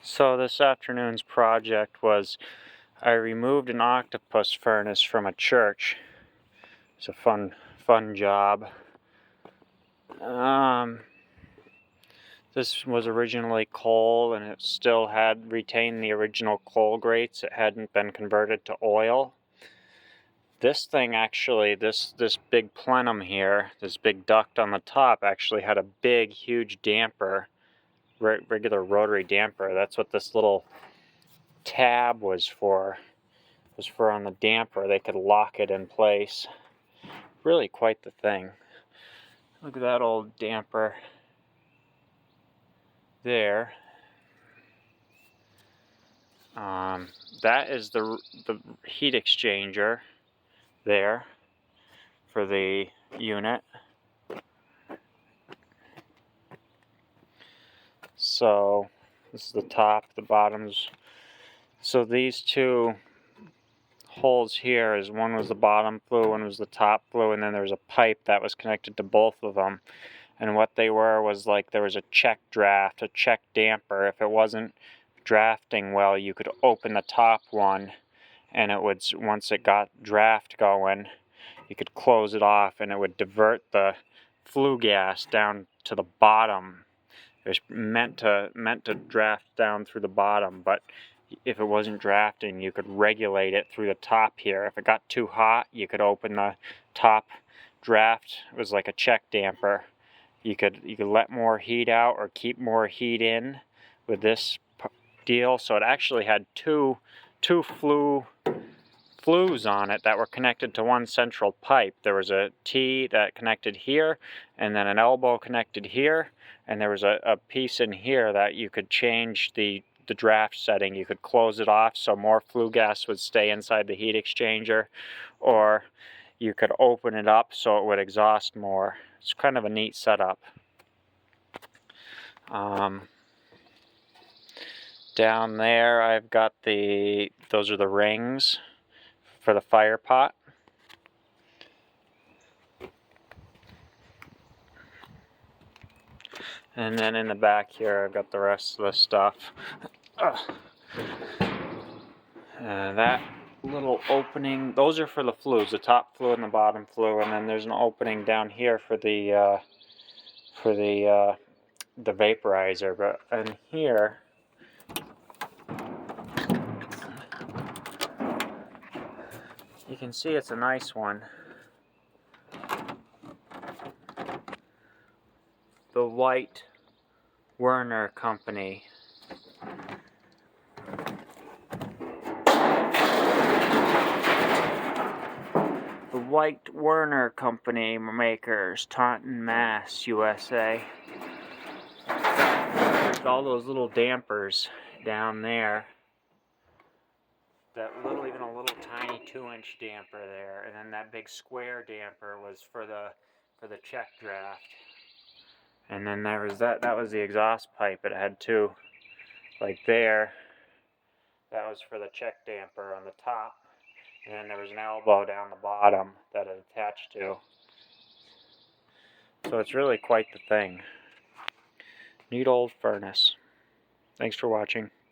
So this afternoon's project was I removed an octopus furnace from a church. It's a fun job. This was originally coal, and it still had retained the original coal grates. It hadn't been converted to oil. This thing actually, this big plenum here, this big duct on the top actually had a big, huge damper, regular rotary damper. That's what this little tab was for. It was for on the damper. They could lock it in place. Really quite the thing. Look at that old damper there. That is the heat exchanger there for the unit. So this is the top, the bottoms. So these two holes here, is one was the bottom flue, one was the top flue, and then there was a pipe that was connected to both of them. And what they were was like there was a check draft, a check damper. If it wasn't drafting well, you could open the top one, and it would, once it got draft going, you could close it off, and it would divert the flue gas down to the bottom. It was meant to draft down through the bottom, but if it wasn't drafting, you could regulate it through the top here. If it got too hot, you could open the top draft. It was like a check damper. You could let more heat out or keep more heat in with this deal. So it actually had two flues on it that were connected to one central pipe. There was a T that connected here, and then an elbow connected here, and there was a piece in here that you could change the draft setting. You could close it off so more flue gas would stay inside the heat exchanger, or you could open it up so it would exhaust more. It's kind of a neat setup. Down there I've got those are the rings for the fire pot. And then in the back here I've got the rest of the stuff. That little opening, those are for the flues, the top flue and the bottom flue, and then there's an opening down here for the vaporizer. But in here, you can see it's a nice one. The White Werner Company. The White Werner Company makers, Taunton, Mass, USA. All those little dampers down there. That little, even a little tiny 2-inch damper there, and then that big square damper was for the check draft. And then there was that was the exhaust pipe. It had two, like there. That was for the check damper on the top. And then there was an elbow down the bottom that it attached to. So it's really quite the thing. Neat old furnace. Thanks for watching.